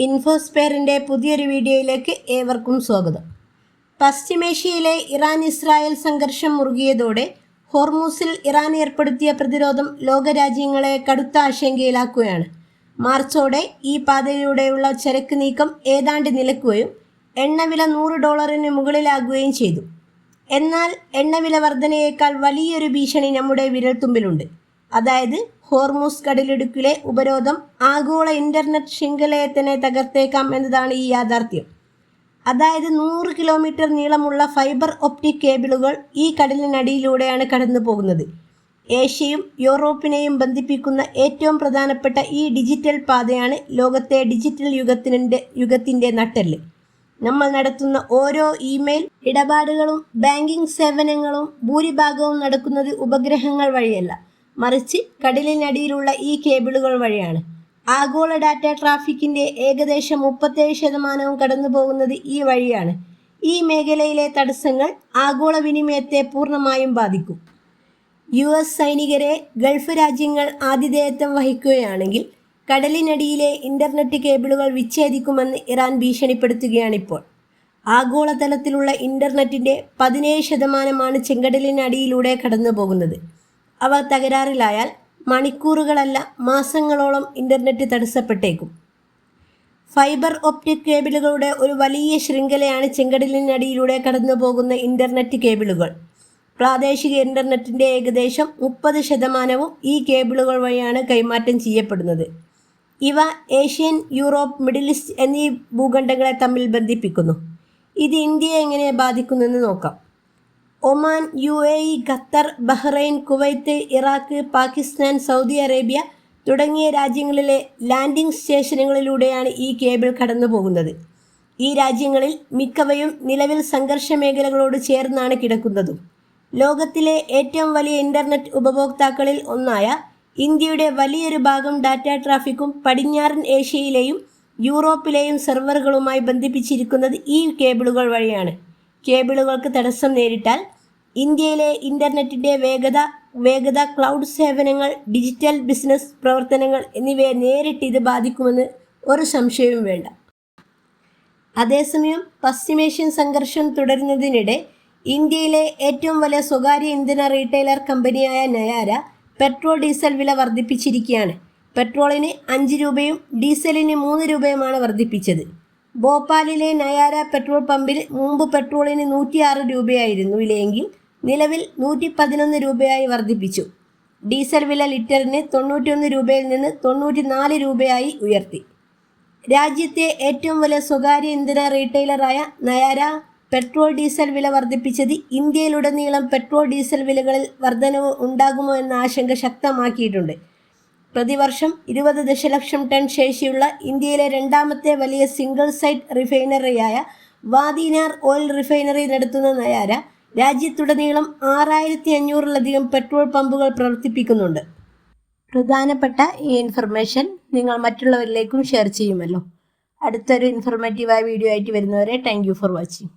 ഇൻഫോസ്പെയറിൻ്റെ പുതിയൊരു വീഡിയോയിലേക്ക് ഏവർക്കും സ്വാഗതം. പശ്ചിമേഷ്യയിലെ ഇറാൻ-ഇസ്രായേൽ സംഘർഷം മുറുകിയതോടെ ഹോർമൂസിൽ ഇറാൻ ഏർപ്പെടുത്തിയ പ്രതിരോധം ലോകരാജ്യങ്ങളെ കടുത്ത ആശങ്കയിലാക്കുകയാണ്. മാർച്ചോടെ ഈ പാതയിലൂടെയുള്ള ചരക്ക് നീക്കം ഏതാണ്ട് നിലയ്ക്കുകയും എണ്ണവില $100 മുകളിലാകുകയും ചെയ്തു. എന്നാൽ എണ്ണവില വർധനയേക്കാൾ വലിയൊരു ഭീഷണി നമ്മുടെ വിരൽത്തുമ്പിലുണ്ട്. അതായത് ഹോർമൂസ് കടലിടുക്കിലെ ഉപരോധം ആഗോള ഇന്റർനെറ്റ് ശൃംഖലയെ തന്നെ തകർത്തേക്കാം എന്നതാണ് ഈ യാഥാർത്ഥ്യം. അതായത് 100 കിലോമീറ്റർ നീളമുള്ള ഫൈബർ ഒപ്റ്റിക് കേബിളുകൾ ഈ കടലിനടിയിലൂടെയാണ് കടന്നു പോകുന്നത്. ഏഷ്യയും യൂറോപ്പിനെയും ബന്ധിപ്പിക്കുന്ന ഏറ്റവും പ്രധാനപ്പെട്ട ഈ ഡിജിറ്റൽ പാതയാണ് ലോകത്തെ ഡിജിറ്റൽ യുഗത്തിൻ്റെ നട്ടെല്ല്. നമ്മൾ നടത്തുന്ന ഓരോ ഇമെയിൽ ഇടപാടുകളും ബാങ്കിംഗ് സേവനങ്ങളും ഭൂരിഭാഗവും നടക്കുന്നത് ഉപഗ്രഹങ്ങൾ വഴിയല്ല, മറിച്ച് കടലിനടിയിലുള്ള ഈ കേബിളുകൾ വഴിയാണ്. ആഗോള ഡാറ്റ ട്രാഫിക്കിൻ്റെ ഏകദേശം 37% കടന്നു പോകുന്നത് ഈ വഴിയാണ്. ഈ മേഖലയിലെ തടസ്സങ്ങൾ ആഗോള വിനിമയത്തെ പൂർണ്ണമായും ബാധിക്കും. US സൈനികരെ ഗൾഫ് രാജ്യങ്ങൾ ആതിഥേയത്വം വഹിക്കുകയാണെങ്കിൽ കടലിനടിയിലെ ഇൻ്റർനെറ്റ് കേബിളുകൾ വിച്ഛേദിക്കുമെന്ന് ഇറാൻ ഭീഷണിപ്പെടുത്തുകയാണിപ്പോൾ. ആഗോളതലത്തിലുള്ള ഇൻ്റർനെറ്റിൻ്റെ 17% ചെങ്കടലിനടിയിലൂടെ കടന്നു പോകുന്നത്. അവ തകരാറിലായാൽ മണിക്കൂറുകളല്ല മാസങ്ങളോളം ഇൻ്റർനെറ്റ് തടസ്സപ്പെട്ടേക്കും. ഫൈബർ ഒപ്റ്റിക് കേബിളുകളുടെ ഒരു വലിയ ശൃംഖലയാണ് ചെങ്കടലിനടിയിലൂടെ കടന്നു പോകുന്ന ഇൻ്റർനെറ്റ് കേബിളുകൾ. പ്രാദേശിക ഇൻ്റർനെറ്റിൻ്റെ ഏകദേശം 30% ഈ കേബിളുകൾ വഴിയാണ് കൈമാറ്റം ചെയ്യപ്പെടുന്നത്. ഇവ ഏഷ്യൻ, യൂറോപ്പ്, മിഡിൽ ഈസ്റ്റ് എന്നീ ഭൂഖണ്ഡങ്ങളെ തമ്മിൽ ബന്ധിപ്പിക്കുന്നു. ഇത് ഇന്ത്യയെ എങ്ങനെ ബാധിക്കുന്നെന്ന് നോക്കാം. Oman, UAE, Qatar, Bahrain, Kuwait, Iraq, Pakistan, Saudi Arabia തുടങ്ങിയ രാജ്യങ്ങളിലെ ലാൻഡിംഗ് സ്റ്റേഷനുകളിലൂടെയാണ് ഈ കേബിൾ കടന്നു പോകുന്നത്. ഈ രാജ്യങ്ങളിൽ മിക്കവയും നിലവിൽ സംഘർഷ മേഖലകളോട് ചേർന്നാണ് കിടക്കുന്നതും. ലോകത്തിലെ ഏറ്റവും വലിയ ഇൻ്റർനെറ്റ് ഉപഭോക്താക്കളിൽ ഒന്നായ ഇന്ത്യയുടെ വലിയൊരു ഭാഗം ഡാറ്റ ട്രാഫിക്കും പടിഞ്ഞാറൻ ഏഷ്യയിലെയും യൂറോപ്പിലെയും സെർവറുകളുമായി ബന്ധിപ്പിച്ചിരിക്കുന്നത് ഈ കേബിളുകൾ വഴിയാണ്. കേബിളുകൾക്ക് തടസ്സം നേരിട്ടാൽ ഇന്ത്യയിലെ ഇൻ്റർനെറ്റിൻ്റെ വേഗത, ക്ലൗഡ് സേവനങ്ങൾ, ഡിജിറ്റൽ ബിസിനസ് പ്രവർത്തനങ്ങൾ എന്നിവയെ നേരിട്ട് ഇത് ബാധിക്കുമെന്ന് ഒരു സംശയവും വേണ്ട. അതേസമയം പശ്ചിമേഷ്യൻ സംഘർഷം തുടരുന്നതിനിടെ ഇന്ത്യയിലെ ഏറ്റവും വലിയ സ്വകാര്യ ഇന്ധന റീറ്റെയിലർ കമ്പനിയായ നയാര പെട്രോൾ ഡീസൽ വില വർദ്ധിപ്പിച്ചിരിക്കുകയാണ്. പെട്രോളിന് 5 രൂപയും ഡീസലിന് 3 രൂപയുമാണ് വർദ്ധിപ്പിച്ചത്. ഭോപ്പാലിലെ നയാര പെട്രോൾ പമ്പിൽ മുമ്പ് പെട്രോളിന് 106 രൂപയായിരുന്നു വിലയെങ്കിൽ നിലവിൽ 111 രൂപയായി വർദ്ധിപ്പിച്ചു. ഡീസൽ വില ലിറ്ററിന് 91 രൂപയിൽ നിന്ന് 94 രൂപയായി ഉയർത്തി. രാജ്യത്തെ ഏറ്റവും വലിയ സ്വകാര്യ ഇന്ധന റീറ്റെയിലറായ നയാര പെട്രോൾ ഡീസൽ വില വർദ്ധിപ്പിച്ചത് ഇന്ത്യയിലുടനീളം പെട്രോൾ ഡീസൽ വിലകളിൽ വർധനവ് ഉണ്ടാകുമോ എന്ന ആശങ്ക ശക്തമാക്കിയിട്ടുണ്ട്. പ്രതിവർഷം 20 ദശലക്ഷം ടൺ ശേഷിയുള്ള ഇന്ത്യയിലെ രണ്ടാമത്തെ വലിയ സിംഗിൾ സൈറ്റ് റിഫൈനറിയായ വാദിനാർ ഓയിൽ റിഫൈനറി നടത്തുന്ന നയാര രാജ്യത്തുടനീളം 6500-ലധികം പെട്രോൾ പമ്പുകൾ പ്രവർത്തിപ്പിക്കുന്നുണ്ട്. പ്രധാനപ്പെട്ട ഈ ഇൻഫർമേഷൻ നിങ്ങൾ മറ്റുള്ളവരിലേക്കും ഷെയർ ചെയ്യുമല്ലോ. അടുത്തൊരു ഇൻഫോർമേറ്റീവായ വീഡിയോ ആയിട്ട് വരുന്നവരെ താങ്ക് യു ഫോർ വാച്ചിങ്.